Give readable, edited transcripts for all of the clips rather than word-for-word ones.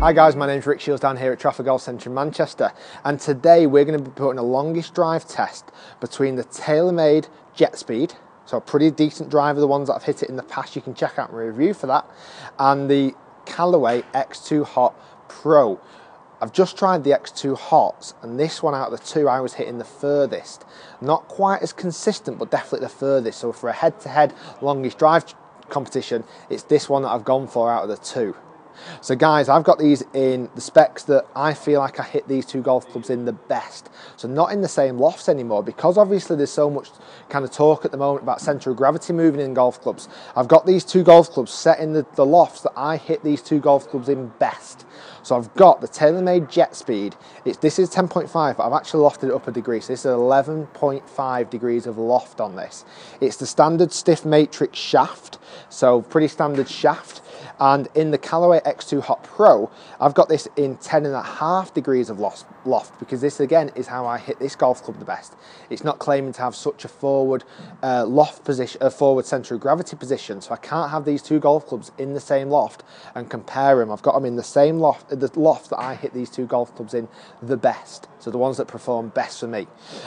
Hi guys, my name's Shiels down here at Trafford Golf Centre in Manchester, and today we're going to be putting a longest drive test between the TaylorMade JetSpeed, so a pretty decent driver, the ones that I've hit it in the past, you can check out my review for that, and the Callaway X2 Hot Pro. I've just tried the X2 Hots, and this one out of the two I was hitting the furthest. Not quite as consistent, but definitely the furthest, so for a head-to-head longest drive competition, it's this one that I've gone for out of the two. So guys, I've got these in the specs that I feel like I hit these two golf clubs in the best. So not in the same lofts anymore, because obviously there's so much kind of talk at the moment about centre of gravity moving in golf clubs. I've got these two golf clubs set in the lofts that I hit these two golf clubs in best. So I've got the TaylorMade JetSpeed. This is 10.5, but I've actually lofted it up a degree. So this is 11.5 degrees of loft on this. It's the standard stiff matrix shaft, so pretty standard shaft. And in the Callaway X2 Hot Pro, I've got this in 10.5 degrees of loft, because this again is how I hit this golf club the best. It's not claiming to have such a forward loft position, a forward centre of gravity position, so I can't have these two golf clubs in the same loft and compare them. I've got them in the same loft, the loft that I hit these two golf clubs in the best, so the ones that perform best for me.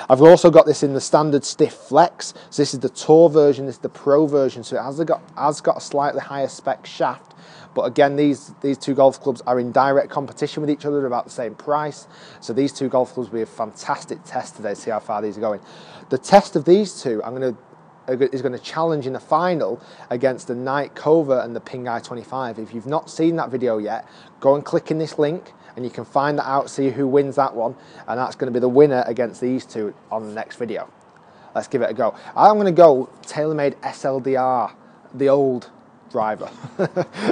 I've also got this in the standard stiff flex, so this is the Tour version, this is the Pro version, so it has got a slightly higher spec shaft. But again, these two golf clubs are in direct competition with each other at about the same price. So these two golf clubs will be a fantastic test today to see how far these are going. The test of these two is going to challenge in the final against the Night Cova and the Ping I-25. If you've not seen that video yet, go and click in this link and you can find that out, see who wins that one. And that's going to be the winner against these two on the next video. Let's give it a go. I'm going to go TaylorMade SLDR, the old driver,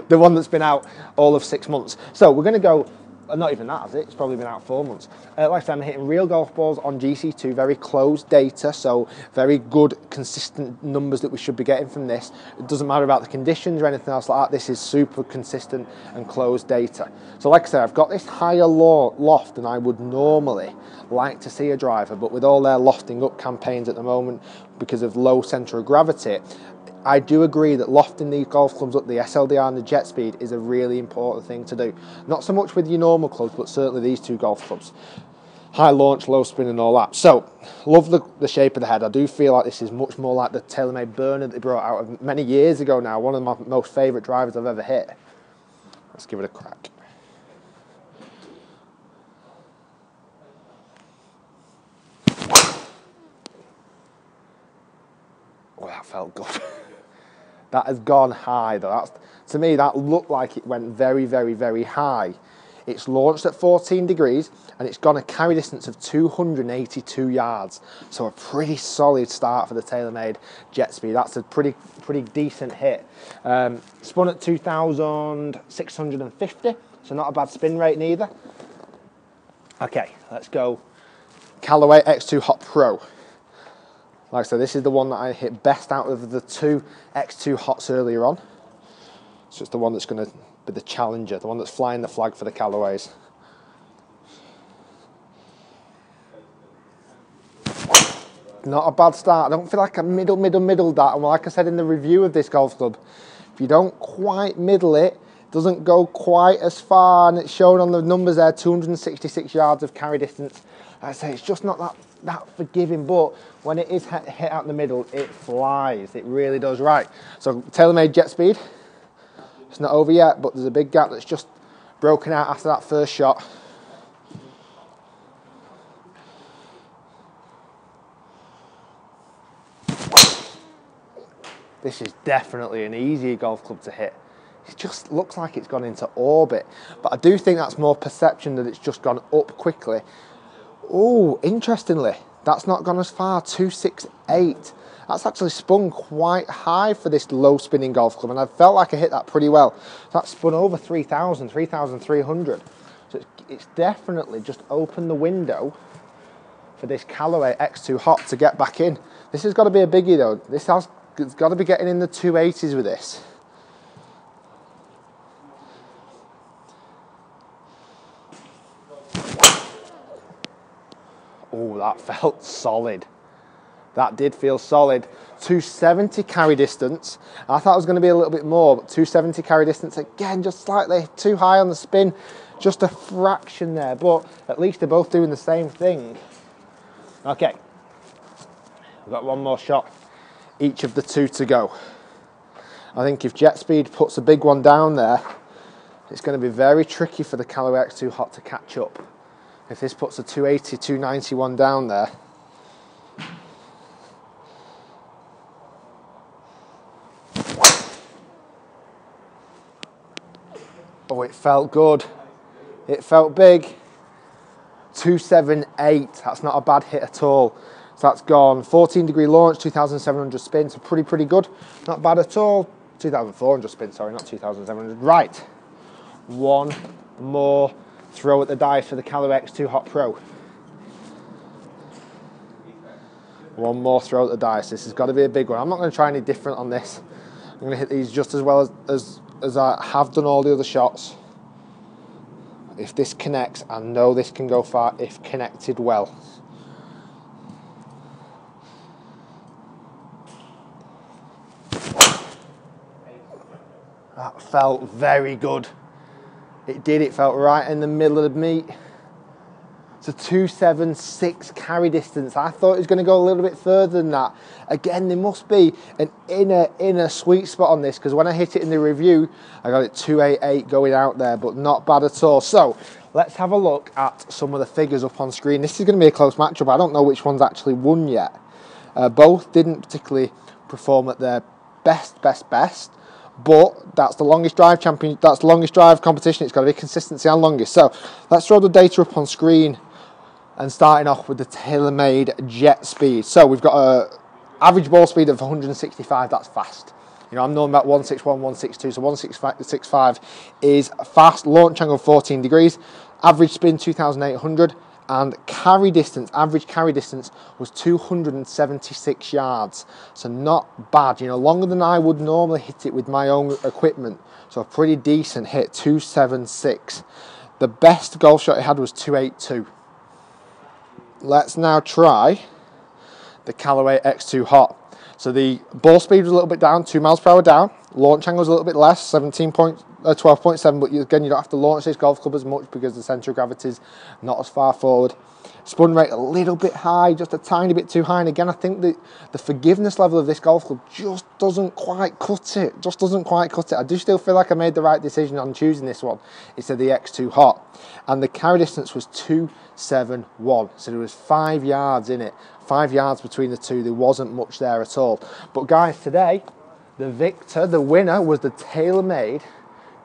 the one that's been out all of 6 months. So we're going to go, not even that, has it? It's probably been out 4 months. Like I said, I'm hitting real golf balls on GC2, very close data, so very good, consistent numbers that we should be getting from this. It doesn't matter about the conditions or anything else like that. This is super consistent and closed data. So like I said, I've got this higher loft than I would normally like to see a driver, but with all their lofting up campaigns at the moment because of low centre of gravity, I do agree that lofting these golf clubs up, the SLDR and the JetSpeed, is a really important thing to do. Not so much with your normal clubs, but certainly these two golf clubs. High launch, low spin and all that. So, love the shape of the head. I do feel like this is much more like the TaylorMade burner that they brought out many years ago now. One of my most favourite drivers I've ever hit. Let's give it a crack. Oh, that felt good. That has gone high though. To me, that looked like it went very, very, very high. It's launched at 14 degrees and it's gone a carry distance of 282 yards. So a pretty solid start for the TaylorMade JetSpeed. That's a pretty decent hit. Spun at 2,650, so not a bad spin rate neither. Okay, let's go Callaway X2 Hot Pro. Like I said, this is the one that I hit best out of the two X2 Hots earlier on. So it's the one that's going to be the challenger, the one that's flying the flag for the Callaways. Not a bad start. I don't feel like I middle that. And like I said in the review of this golf club, if you don't quite middle it, it doesn't go quite as far, and it's shown on the numbers there, 266 yards of carry distance. Like I say, it's just not that forgiving, but when it is hit out in the middle, it flies. It really does. Right, so TaylorMade JetSpeed. It's not over yet, but there's a big gap that's just broken out after that first shot. This is definitely an easy golf club to hit. It just looks like it's gone into orbit, but I do think that's more perception that it's just gone up quickly. Oh, interestingly, that's not gone as far, 268. That's actually spun quite high for this low spinning golf club, and I felt like I hit that pretty well. That spun over 3,000, 3,300. So it's definitely just opened the window for this Callaway X2 Hot to get back in. This has got to be a biggie though. It's got to be getting in the 280s with this. Oh, that felt solid. That did feel solid. 270 carry distance. I thought it was going to be a little bit more, but 270 carry distance, again, just slightly too high on the spin. Just a fraction there, but at least they're both doing the same thing. Okay, we've got one more shot, each of the two to go. I think if JetSpeed puts a big one down there, it's going to be very tricky for the Callaway X2 Hot to catch up. If this puts a 280, 291 down there, oh, it felt good. It felt big. 278, that's not a bad hit at all. So that's gone 14 degree launch, 2,700 spin, so pretty good. Not bad at all. 2,400 spin, sorry, not 2,700. Right, one more throw at the dice for the Callaway X2 Hot Pro. One more throw at the dice. This has got to be a big one. I'm not going to try any different on this. I'm going to hit these just as well as I have done all the other shots. If this connects, I know this can go far if connected well. That felt very good. It did, it felt right in the middle of the meat. It's a 276 carry distance. I thought it was going to go a little bit further than that. Again, there must be an inner sweet spot on this, because when I hit it in the review, I got it 288 going out there, but not bad at all. So let's have a look at some of the figures up on screen. This is going to be a close matchup. I don't know which one's actually won yet. Both didn't particularly perform at their best, but that's the longest drive champion. That's the longest drive competition. It's got to be consistency and longest. So let's throw the data up on screen. And starting off with the TaylorMade JetSpeed. So we've got a average ball speed of 165, that's fast. You know, I'm knowing about 161, 162, so 165 is fast. Launch angle 14 degrees, average spin 2,800, and carry distance, average carry distance was 276 yards. So not bad, you know, longer than I would normally hit it with my own equipment. So a pretty decent hit, 276. The best golf shot it had was 282. Let's now try the Callaway X2 Hot. So the ball speed was a little bit down, 2 miles per hour down. Launch angle was a little bit less, 12.7, but again, you don't have to launch this golf club as much because the centre of gravity is not as far forward. Spin rate a little bit high, just a tiny bit too high. And again, I think that the forgiveness level of this golf club just doesn't quite cut it. I do still feel like I made the right decision on choosing this one instead of the X2 Hot. And the carry distance was 271. So there was 5 yards in it. 5 yards between the two. There wasn't much there at all. But guys, today, the winner was the TaylorMade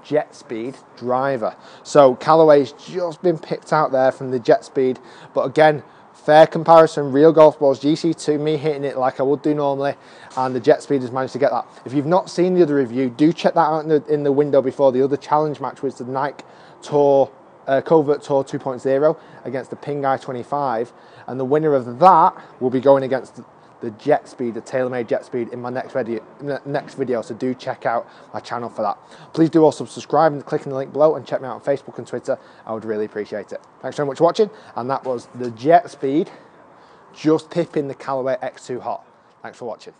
JetSpeed driver. So Callaway's just been picked out there from the JetSpeed, but again, fair comparison, real golf balls, GC2, me hitting it like I would do normally, and the JetSpeed has managed to get that. If you've not seen the other review, do check that out in the window before the other challenge match, was the Nike Tour Covert Tour 2.0 against the Ping i25, and the winner of that will be going against the JetSpeed, the TaylorMade JetSpeed, in my next video, so do check out my channel for that. Please do also subscribe and click on the link below, and check me out on Facebook and Twitter. I would really appreciate it. Thanks very much for watching, and that was the JetSpeed just pipping the Callaway X2 Hot. Thanks for watching.